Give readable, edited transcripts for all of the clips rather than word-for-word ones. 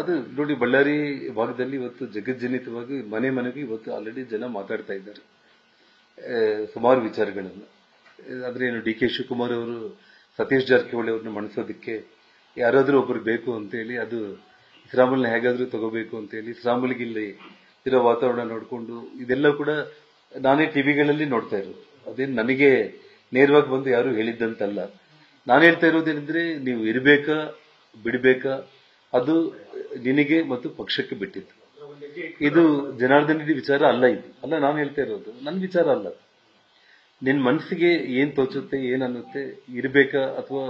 ಅದು ನೋಡಿ, ಬಳ್ಳಾರಿ ಭಾಗದಲ್ಲಿ ಇವತ್ತು ಜಗಜ್ಜನಿತವಾಗಿ ಮನೆ ಮನೆಗೆ ಇವತ್ತು ಆಲ್ರೆಡಿ ಜನ ಮಾತಾಡ್ತಾ ಇದ್ದಾರೆ ಸುಮಾರು ವಿಚಾರಗಳನ್ನು. ಆದ್ರೆ ಏನು ಡಿ ಕೆ ಶಿವಕುಮಾರ್ ಅವರು ಸತೀಶ್ ಜಾರಕಿಹೊಳಿ ಅವ್ರನ್ನ ಮಣಿಸೋದಕ್ಕೆ ಯಾರಾದ್ರೂ ಒಬ್ರು ಬೇಕು ಅಂತೇಳಿ, ಅದು ಶ್ರೀರಾಮುಲ್ನ ಹೇಗಾದ್ರೂ ತಗೋಬೇಕು ಅಂತೇಳಿ ಶ್ರೀರಾಮುಲ್ಗೆ ಇಲ್ಲಿ ಇರೋ ವಾತಾವರಣ ನೋಡಿಕೊಂಡು ಇದೆಲ್ಲ ಕೂಡ ನಾನೇ ಟಿವಿಗಳಲ್ಲಿ ನೋಡ್ತಾ ಇರೋದು. ಅದೇನು ನನಗೆ ನೇರವಾಗಿ ಬಂದು ಯಾರು ಹೇಳಿದ್ದಂತಲ್ಲ. ನಾನು ಹೇಳ್ತಾ ಇರೋದೇನೆಂದ್ರೆ, ನೀವು ಇರಬೇಕಾ ಬಿಡಬೇಕಾ ಅದು ನಿನಗೆ ಮತ್ತು ಪಕ್ಷಕ್ಕೆ ಬಿಟ್ಟಿದ್ದು. ಇದು ಜನಾರ್ದನ್ ರೆಡ್ಡಿ ವಿಚಾರ ಅಲ್ಲ. ಇದು ಅಲ್ಲ, ನಾನು ಹೇಳ್ತಾ ಇರೋದು ನನ್ನ ವಿಚಾರ ಅಲ್ಲ. ನಿನ್ ಮನಸ್ಸಿಗೆ ಏನ್ ತೋಚುತ್ತೆ, ಏನ್ ಅನ್ನುತ್ತೆ, ಇರಬೇಕಾ ಅಥವಾ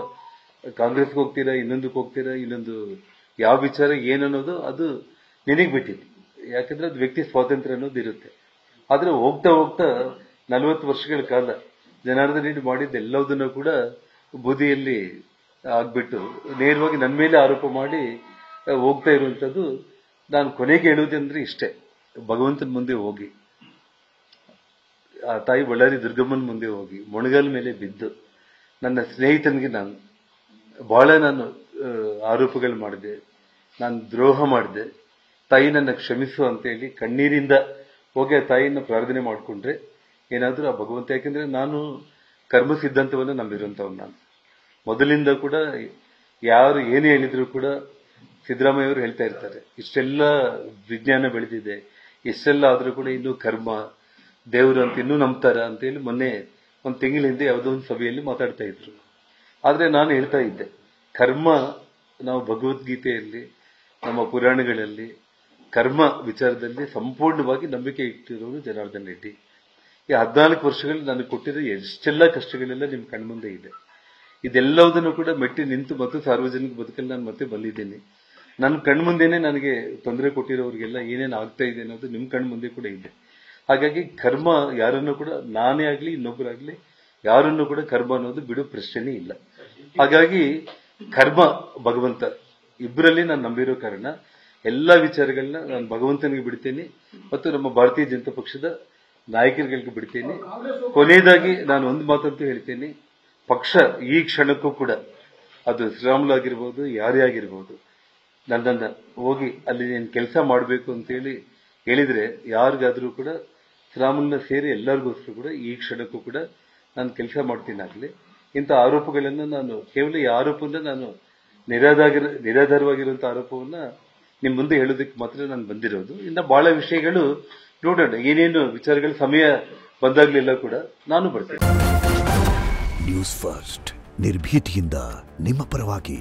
ಕಾಂಗ್ರೆಸ್ಗೆ ಹೋಗ್ತೀರಾ, ಇನ್ನೊಂದಕ್ಕೆ ಹೋಗ್ತೀರಾ, ಇನ್ನೊಂದು ಯಾವ ವಿಚಾರ ಏನನ್ನೋದು ಅದು ನಿನಗೆ ಬಿಟ್ಟಿದ್ದು. ಯಾಕಂದ್ರೆ ಅದು ವ್ಯಕ್ತಿ ಸ್ವಾತಂತ್ರ್ಯ ಅನ್ನೋದು ಇರುತ್ತೆ. ಆದ್ರೆ ಹೋಗ್ತಾ ಹೋಗ್ತಾ 40 ವರ್ಷಗಳ ಕಾಲ ಜನಾರ್ದನ್ ರೆಡ್ಡಿ ಮಾಡಿದ್ದೆಲ್ಲದನ್ನು ಕೂಡ ಬೂದಿಯಲ್ಲಿ ಆಗ್ಬಿಟ್ಟು ನೇರವಾಗಿ ನನ್ನ ಮೇಲೆ ಆರೋಪ ಮಾಡಿ ಹೋಗ್ತಾ ಇರುವಂತದ್ದು. ನಾನು ಕೊನೆಗೆ ಹೇಳುವುದಂದ್ರೆ ಇಷ್ಟೇ, ಭಗವಂತನ ಮುಂದೆ ಹೋಗಿ, ಆ ತಾಯಿ ಬಳ್ಳಾರಿ ದುರ್ಗಮ್ಮನ ಮುಂದೆ ಹೋಗಿ ಮೊಣಗಾಲ ಮೇಲೆ ಬಿದ್ದು, ನನ್ನ ಸ್ನೇಹಿತನಿಗೆ ನಾನು ಆರೋಪಗಳು ಮಾಡಿದೆ, ನಾನು ದ್ರೋಹ ಮಾಡಿದೆ, ತಾಯಿ ನನ್ನ ಕ್ಷಮಿಸು ಅಂತೇಳಿ ಕಣ್ಣೀರಿಂದ ಹೋಗಿ ಆ ತಾಯಿಯನ್ನು ಪ್ರಾರ್ಥನೆ ಮಾಡಿಕೊಂಡ್ರೆ ಏನಾದ್ರೂ ಆ ಭಗವಂತ. ಯಾಕೆಂದ್ರೆ ನಾನು ಕರ್ಮ ಸಿದ್ಧಾಂತವನ್ನು ನಂಬಿರುವಂತವನು. ನಾನು ಮೊದಲಿಂದ ಕೂಡ ಯಾರು ಏನೇ ಹೇಳಿದ್ರು ಕೂಡ ಸಿದ್ದರಾಮಯ್ಯ ಅವರು ಹೇಳ್ತಾ ಇರ್ತಾರೆ, ಇಷ್ಟೆಲ್ಲ ವಿಜ್ಞಾನ ಬೆಳೆದಿದೆ, ಇಷ್ಟೆಲ್ಲ ಆದ್ರೂ ಕೂಡ ಇನ್ನೂ ಕರ್ಮ ದೇವರು ಅಂತ ಇನ್ನೂ ನಂಬ್ತಾರ ಅಂತೇಳಿ ಮೊನ್ನೆ ಒಂದು ತಿಂಗಳ ಹಿಂದೆ ಯಾವುದೋ ಒಂದು ಸಭೆಯಲ್ಲಿ ಮಾತಾಡ್ತಾ ಇದ್ರು. ಆದ್ರೆ ನಾನು ಹೇಳ್ತಾ ಇದ್ದೆ, ಕರ್ಮ ನಾವು ಭಗವದ್ಗೀತೆಯಲ್ಲಿ ನಮ್ಮ ಪುರಾಣಗಳಲ್ಲಿ ಕರ್ಮ ವಿಚಾರದಲ್ಲಿ ಸಂಪೂರ್ಣವಾಗಿ ನಂಬಿಕೆ ಇಟ್ಟಿರೋರು ಜನಾರ್ದನ್ ರೆಡ್ಡಿ. ಈ 14 ವರ್ಷಗಳು ನನಗೆ ಕೊಟ್ಟಿರೋ ಎಷ್ಟೆಲ್ಲ ಕಷ್ಟಗಳೆಲ್ಲ ನಿಮ್ ಕಣ್ಮುಂದೆ ಇದೆ. ಇದೆಲ್ಲದನ್ನು ಕೂಡ ಮೆಟ್ಟಿ ನಿಂತು ಮತ್ತು ಸಾರ್ವಜನಿಕ ಬದುಕಲ್ಲಿ ನಾನು ಮತ್ತೆ ಬಂದಿದ್ದೀನಿ. ನನ್ನ ಕಣ್ಮುಂದೆನೆ ನನಗೆ ತೊಂದರೆ ಕೊಟ್ಟಿರೋರಿಗೆಲ್ಲ ಏನೇನು ಆಗ್ತಾ ಇದೆ ಅನ್ನೋದು ನಿಮ್ ಕಣ್ಮುಂದೆ ಕೂಡ ಇದೆ. ಹಾಗಾಗಿ ಕರ್ಮ ಯಾರನ್ನು ಕೂಡ, ನಾನೇ ಆಗ್ಲಿ ಇನ್ನೊಬ್ಬರಾಗ್ಲಿ ಯಾರನ್ನು ಕೂಡ ಕರ್ಮ ಅನ್ನೋದು ಬಿಡೋ ಪ್ರಶ್ನೆ ಇಲ್ಲ. ಹಾಗಾಗಿ ಕರ್ಮ ಭಗವಂತ ಇಬ್ಬರಲ್ಲಿ ನಾನು ನಂಬಿರೋ ಕಾರಣ ಎಲ್ಲಾ ವಿಚಾರಗಳನ್ನ ನಾನು ಭಗವಂತನಿಗೆ ಬಿಡ್ತೇನೆ ಮತ್ತು ನಮ್ಮ ಭಾರತೀಯ ಜನತಾ ಪಕ್ಷದ ನಾಯಕರುಗಳಿಗೆ ಬಿಡ್ತೇನೆ. ಕೊನೆಯದಾಗಿ ನಾನು ಒಂದು ಮಾತಂತೂ ಹೇಳ್ತೇನೆ, ಪಕ್ಷ ಈ ಕ್ಷಣಕ್ಕೂ ಕೂಡ ಅದು ಶ್ರೀರಾಮುಲು ಆಗಿರ್ಬೋದು, ಯಾರೇ ಆಗಿರ್ಬೋದು, ನನ್ನನ್ನ ಹೋಗಿ ಅಲ್ಲಿ ನೀನು ಕೆಲಸ ಮಾಡಬೇಕು ಅಂತೇಳಿ ಹೇಳಿದ್ರೆ ಯಾರಿಗಾದ್ರೂ ಕೂಡ ಶ್ರೀರಾಮುಲನ್ನ ಸೇರಿ ಎಲ್ಲರಿಗೋಸ್ಕರ ಕೂಡ ಈ ಕ್ಷಣಕ್ಕೂ ಕೂಡ ನಾನು ಕೆಲಸ ಮಾಡ್ತೀನಾಗ್ಲಿ. ಇಂಥ ಆರೋಪಗಳನ್ನು ನಾನು ಕೇವಲ ಈ ಆರೋಪವನ್ನ ನಾನು ನಿರಾಧಾರವಾಗಿರುವಂತಹ ಆರೋಪವನ್ನ ನಿಮ್ ಮುಂದೆ ಹೇಳೋದಕ್ಕೆ ಮಾತ್ರ ನಾನು ಬಂದಿರೋದು. ಇನ್ನ ಬಹಳ ವಿಷಯಗಳು ನೋಡೋಣ, ಏನೇನು ವಿಚಾರಗಳ ಸಮಯ ಬಂದಾಗ್ಲೆಲ್ಲ ಕೂಡ ನಾನು ಬರ್ತೇನೆ. ನ್ಯೂಸ್ ಫಸ್ಟ್, ನಿರ್ಭೀತಿಯಿಂದ ನಿಮ್ಮ ಪರವಾಗಿ.